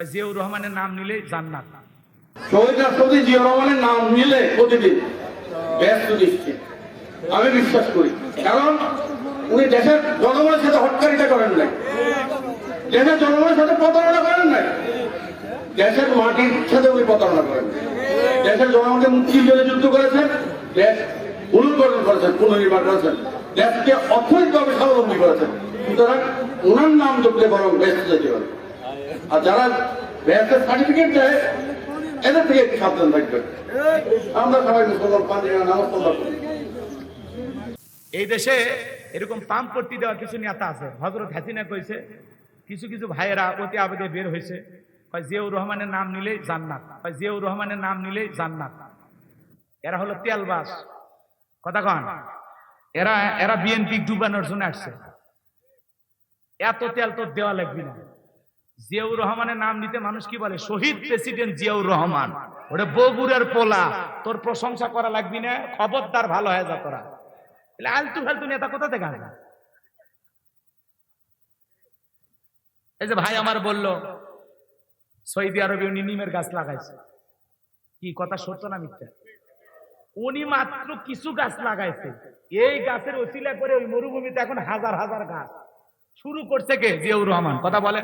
জিয়াউর রহমানের নাম নিলে জান্নাত। শহীদ রাষ্ট্রপতি জিয়াউর রহমানের নাম নিলে প্রতিদিন ব্যস্ত নিশ্চিত আমি বিশ্বাস করি। কারণ উনি দেশের জনগণের সাথে হটকারিতা করেন নাই, দেশের জনগণের সাথে প্রতারণা করেন নাই, দেশের মাটির সাথে উনি প্রতারণা করেন, দেশের জনগণকে মুক্তির জন্য যুদ্ধ করেছেন, দেশ পুনর্গঠন করেছেন, পুনর্নির্মাণ করেছেন, দেশকে অর্থনৈতিকভাবে স্বাবলম্বী করেছেন। সুতরাং ওনার নাম যোগলে বরং ব্যস্ত যেতে পারে। আর যারা ব্যস্তের সার্টিফিকেট দেয় এদের থেকে একটু সাবধান থাকবেন। আমরা সবাই মুসলমান পাঁচজনের নামাজ পড়া করি। এই দেশে এরকম পাম্পট্টি দেওয়া কিছু নেতা আছে। হযরত হাসিনা কইছে, কিছু কিছু ভাইয়েরা অতি আবেগে বের হয়েছে, জিয়াউর রহমানের নাম নিলেই জান্নাত, জিয়াউর রহমানের নাম নিলেই জান্নাত। এরা হলো তেলবাস, কথা কন। এরা এরা বিএনপি ডুবানোর জন্য আসছে। এত তেল তো দেওয়া লাগবে না। জিয়াউর রহমানের নাম নিতে মানুষ কি বলে? শহীদ প্রেসিডেন্ট জিয়াউর রহমান। ওটা বগুড়ার পোলা, তোর প্রশংসা করা লাগবি না, খবরদার, ভালো হয়ে যা তোরা। আলতু ফালতু নেতা কোথা থেকে আসবে? এই যে ভাই আমার বলল সৌদি আরবে উনি নিমের গাছ লাগাইছে, কি কথা সত্য না মিথ্যা? উনি মাত্র কিছু গাছ লাগাইছে, এই গাছের ওসিলা করে ওই মরুভূমিতে এখন হাজার হাজার গাছ শুরু করছে কে? জিয়াউর রহমান। কথা বলে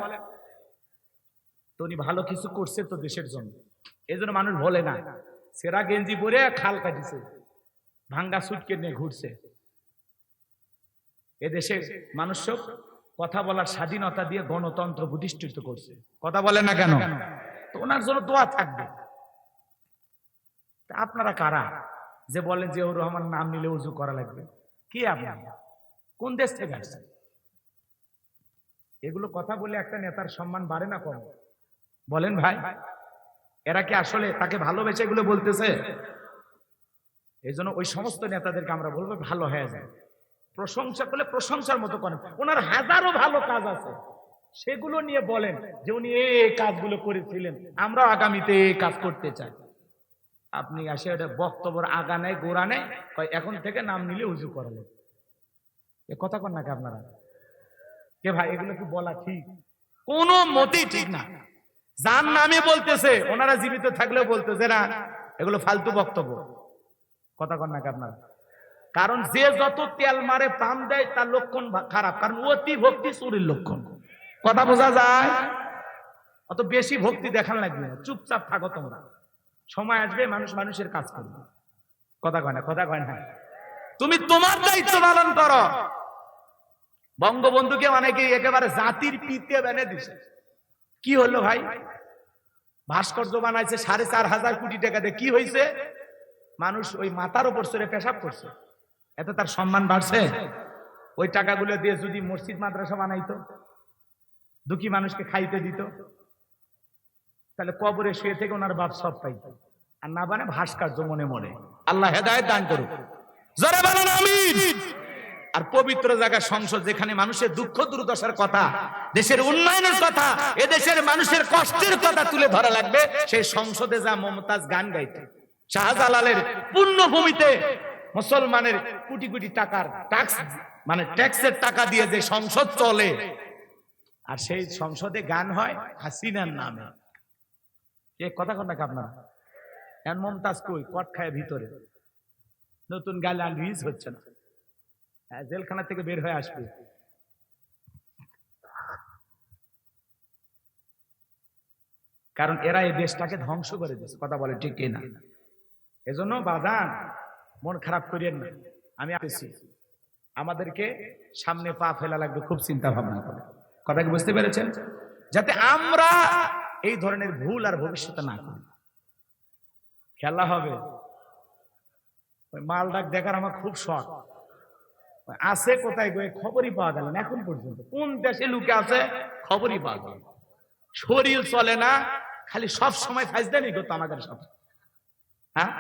তো উনি ভালো কিছু করছে তো দেশের জন্য, এই জন্য মানুষ বলে না। সেরা গেঞ্জি পরে খাল কাটিছে, ভাঙ্গা সুটকে নিয়ে ঘুরছে। এদেশে মানুষ কথা বলার স্বাধীনতা দিয়ে গণতন্ত্র প্রতিষ্ঠিত করছে, কথা বলে না কেন? তো ওনার জন্য দোয়া থাকবে। আপনারা কারা যে বলেন জিয়াউর রহমান নাম নিলে উজু করা লাগবে? কি আপনার কোন দেশ থেকে আসছে? এগুলো কথা বলে একটা নেতার সম্মান বাড়ে না কম? বলেন ভাই, এরা কি আসলে তাকে ভালোবেসে এগুলো বলতেছে? এই জন্য ওই সমস্ত নেতাদেরকে আমরা বলবো ভালো হয়ে যায়, প্রশংসা করলে প্রশংসার মতো করেন। ওনার হাজারো ভালো কাজ আছে, সেগুলো নিয়ে বলেন যে উনি এই কাজগুলো করেছিলেন, আমরা আগামীতে এই কাজ করতে চাই। আপনি আসে এটা বক্তব্যের আগা নেই গোড়া নেই, এখন থেকে নাম নিলে উজু করালে, এ কথা কন নাকি আপনারা? কে ভাই, এগুলো কি বলা ঠিক? কোনো মতেই ঠিক না। যার নামে বলতেছে ওনারা জীবিত থাকলেও বলতেছে না, এগুলো ফালতু বক্তব্য, কথা কন নাকি আপনারা? কারণ যে যত তেল মারে প্রাণ দেয় তার লক্ষণ খারাপ, কারণ অতি ভক্তি চুরির লক্ষণ। কথা বোঝা যায়? অত বেশি ভক্তি দেখান লাগবে না, চুপচাপ থাকো তোমরা, সময় আসবে মানুষ মানুষের কাজ করবে। কথা কয় না? কথা কয় না? তুমি তোমার দায়িত্ব পালন করো। বঙ্গবন্ধুকে অনেকে একেবারে জাতির পিতে বেনে দিছে। কি হলো ভাই? ভাস্কর্য বানাইছে 4,500 কোটি টাকা দিয়ে, কি হয়েছে? মানুষ ওই মাথার উপর চড়ে পেশাব করছে, এতে তার সম্মান বাড়ছে? ওই টাকাগুলো দিয়ে যদি মসজিদ মাদ্রাসা বানাইতো, দুঃখী মানুষকে খাইতে দিত, তাহলে কবরে শুয়ে থেকে ওনার বাপ সব পাইত। আর না বানে ভাস্কর্য মনে মনে। আল্লাহ হেদায়েত দান করুক, জোরে বলেন আমিন। আর পবিত্র জায়গা সংসদ, যেখানে মানুষের দুঃখ দুর্দশার কথা, দেশের উন্নয়নের কথা, এদেশের মানুষের কষ্টের কথা তুলে ধরা লাগবে, সেই সংসদে যা মমতাজ গান গাইতে, শাহজালালের পুণ্যভূমিতে মুসলমানের কোটি কোটি টাকার ট্যাক্স, মানে ট্যাক্সের টাকা দিয়ে যে সংসদ চলে, আর সেই সংসদে গান হয় হাসিনার নামে। এ কথা কন নাকি আপনারা? এখন মমতাজ কই? কট খায় ভিতরে, নতুন গান রিলিজ হচ্ছে না, জেলখানা থেকে বের হয়ে আসবে। কারণ এরা এই দেশটাকে ধ্বংস করে দিচ্ছে, কথা বলে ঠিক কিনা? এজন্য বাজান মন খারাপ করিয়েন না। আমি আসছি, আমাদেরকে সামনে পা ফেলা লাগবে, খুব চিন্তা ভাবনা করে। কথা কি বুঝতে পেরেছেন? যাতে আমরা এই ধরনের ভুল আর ভবিষ্যতে না করি। খেলা হবে, ওই মাল ডাক দেখার আমার খুব শখ আছে। কোথায় গিয়ে খবরই পাওয়া গেল না এখন পর্যন্ত, কোন দেশে লুকে আছে খবরই পাওয়া গেল। শরীর চলে না, খালি সব সময় ফাইজদানি করতো আমাদের সাথে। হ্যাঁ,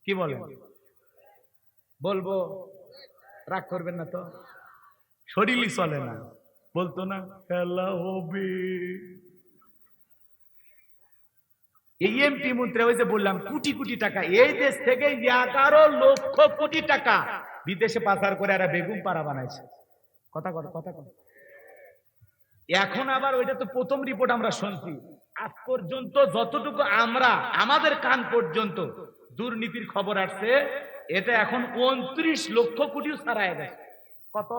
কি বলেন? বলবো, রাগ করবেন না তো? শরীরই চলে না, বলতো না খেলা হবে। এই এমপি মন্ত্রী, ওই যে বললাম কোটি কোটি টাকা, এই দেশ থেকে 11 লক্ষ কোটি টাকা বিদেশে পাচার করে এরা বেগুন পাড়া বানাইছে। কথা কর, কথা কর। এখন আবার ওইটা তো প্রথম রিপোর্ট আমরা শুনছি, আজ পর্যন্ত যতটুকু আমরা আমাদের কান পর্যন্ত দুর্নীতির খবর আসছে, এটা এখন 29 লক্ষ কোটিও ছাড়ায় গেছে। কত?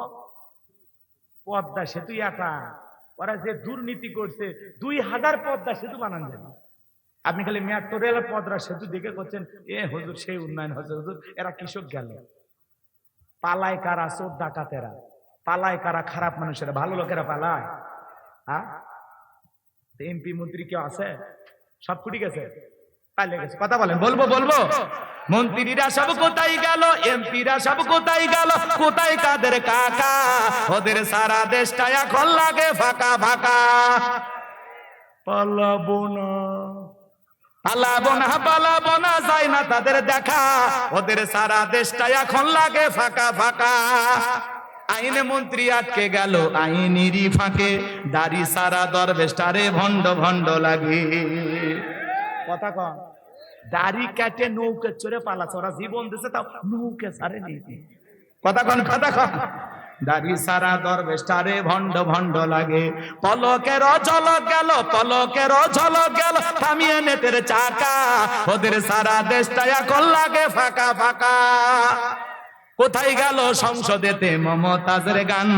পদ্মা সেতু এটা ওরা যে দুর্নীতি করছে 2000 পদ্মা সেতু বানান যাবে। আপনি খালি মেট্রো রেল পদ্মা সেতু দেখে করছেন এ হুজুর সেই উন্নয়ন হচ্ছে। হুজুর এরা কৃষক গেল, পালায় কারা? চোর ডাকাতেরা পালায়, কারা? খারাপ মানুষেরা। ভালো লোকেরা পালায়? হ্যাঁ, এমপি মন্ত্রী কেউ আছে? সব কুটি গেছে, পালিয়ে গেছে। কথা বলেন, বলবো বলবো। মন্ত্রীরা সব কোথায় গেল, এমপিরা সব কোথায় গেল, কোথায় কাদের কাকা? ওদের সারা দেশটা এখন লাগে ফাঁকা ফাঁকা। পালাবো না পালাবো না পালাবো না, যায় না তাদের দেখা, ওদের সারা দেশটা এখন লাগে ফাঁকা ফাঁকা। আইনে মন্ত্রী আটকে গেল আইনেরই ফাঁকে, দাড়ি সারা দরবেশটারে ভণ্ড ভণ্ড লাগে। কথা কন, দাড়ি কাটে নৌকে চড়ে পালাচ্ছে, ওরা জীবন দিছে তাও নৌকে সারে নিতে। কথা কন, কথা কন। দাড়ি সারা দরবেশটারে ভণ্ড ভণ্ড লাগে। পলকের ঝলক গেল, পলকের ঝলক গেল, থামিয়ে নেটের চাকা, ওদের সারা দেশটা এখন লাগে ফাঁকা ফাঁকা। কোথায় গেল সংসদেতে মমতাজের গান,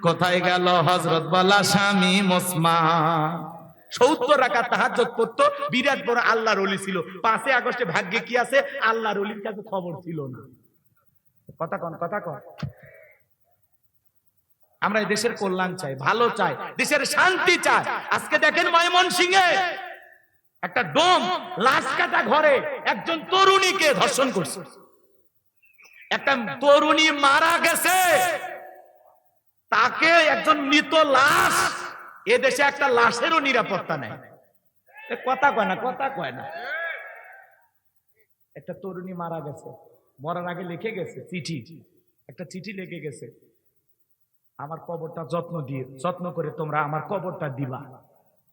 কোথায় গেল হযরত বলা স্বামী মুসলমান? 70 রাকাত তাহাজ্জুদ পড়তো, বিরাট বড় আল্লাহর ওলি ছিল। 5 আগস্টে ভাগ্যে কি আছে? আল্লাহর ওলির কাছে খবর ছিল না। কথা কন, কথা কন। আমরা এই দেশের কল্যাণ চাই, ভালো চাই, দেশের শান্তি চাই। আজকে দেখেন ময়মনসিংহে একটা ডোম লাশ কাটা ঘরে একজন তরুণীকে ধর্ষণ করছে। একটা তরুণী মারা গেছে, তাকে একজন মৃত লাশ, এদেশে একটা লাশেরও নিরাপত্তা নেই। কথা কয় না, কথা কয় না। একটা তরুণী মারা গেছে, মরার আগে লিখে গেছে চিঠি, একটা চিঠি লিখে গেছে, আমার কবরটা যত্ন করে তোমরা আমার কবরটা দিবা,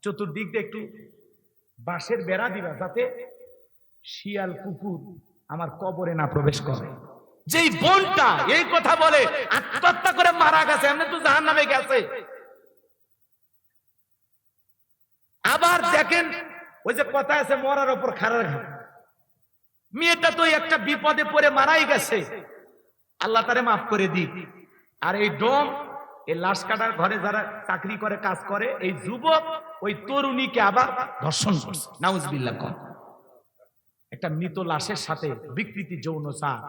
চতুর্দিক দিয়ে একটু বাঁশের বেড়া দিবা, যাতে শিয়াল কুকুর আমার কবরে না প্রবেশ করে। যেই বোনটা এই কথা বলে আত্মহত্যা করে মারা গেছে, এমনি তো জাহান্নামে গেছে। আবার দেখেন ওই যে কথা আছে মরার উপর খাড়ার ঘাট, মেয়েটা তো একটা বিপদে পড়ে মারাই গেছে, আল্লাহ তারে মাফ করে দিক। আর এই ডোম, এই লাশ কাটার ঘরে যারা চাকরি করে, কাজ করে, এই যুবক ওই তরুণীকে আবার ধর্ষণ করছে। নাউজুবিল্লাহ। একটা মৃত লাশের সাথে বিকৃতি যৌনচার।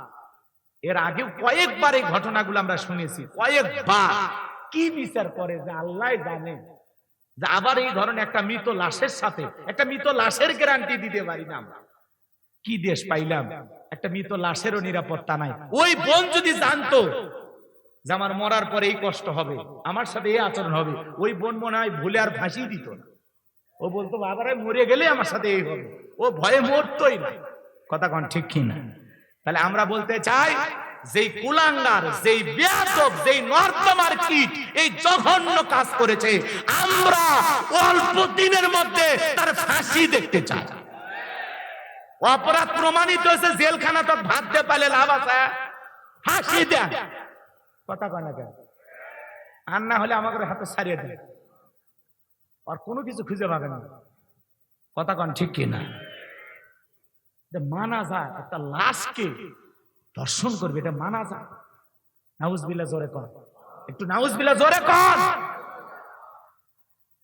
এর আগেও কয়েকবার এই ঘটনাগুলো আমরা শুনেছি, কয়েকবার। কি বিচার করে যে আল্লাহ জানে, যে আবার এই ধরনের একটা মৃত লাশের সাথে, একটা মৃত লাশের গ্যারান্টি দিতে পারি না আমরা। কি দেশ পাইলাম, একটা মৃত লাশেরও নিরাপত্তা নাই। ওই বোন যদি জানতো যে আমার মরার পরে এই কষ্ট হবে, আমার সাথে এই আচরণ হবে, ওই বোন মনে হয় ভুলে আর ফাঁসি দিত না। ও বলতো বাবারে মরে গেলে আমার সাথে এই হবে, ও ভয়ে মরতই না। কথা কন ঠিক কিনা? তাহলে আমরা বলতে চাই, যেই কুলাঙ্গার, যেই বেয়াদব, যেই নর্দমার কীট এই জঘন্য কাজ করেছে, আমরা অল্প দিনের মধ্যে তার ফাঁসি দেখতে চাই। অপরাধ প্রমাণিত হয়েছে, জেলখানা তো ভাত দিয়ে পালে লাভ আছে, ফাঁসি দেন। কথা কয় না কেন? আর না হলে আমাকে হাতে ছাড়িয়ে দেন, আর কোনো কিছু খুঁজে পাবে না। কথা কন ঠিক কিনা? মানা যায় একটা লাশকে ধর্ষণ করবে, এটা মানা যায়? নাউজুবিল্লাহ জোরে কর, একটু নাউজুবিল্লাহ জোরে কর।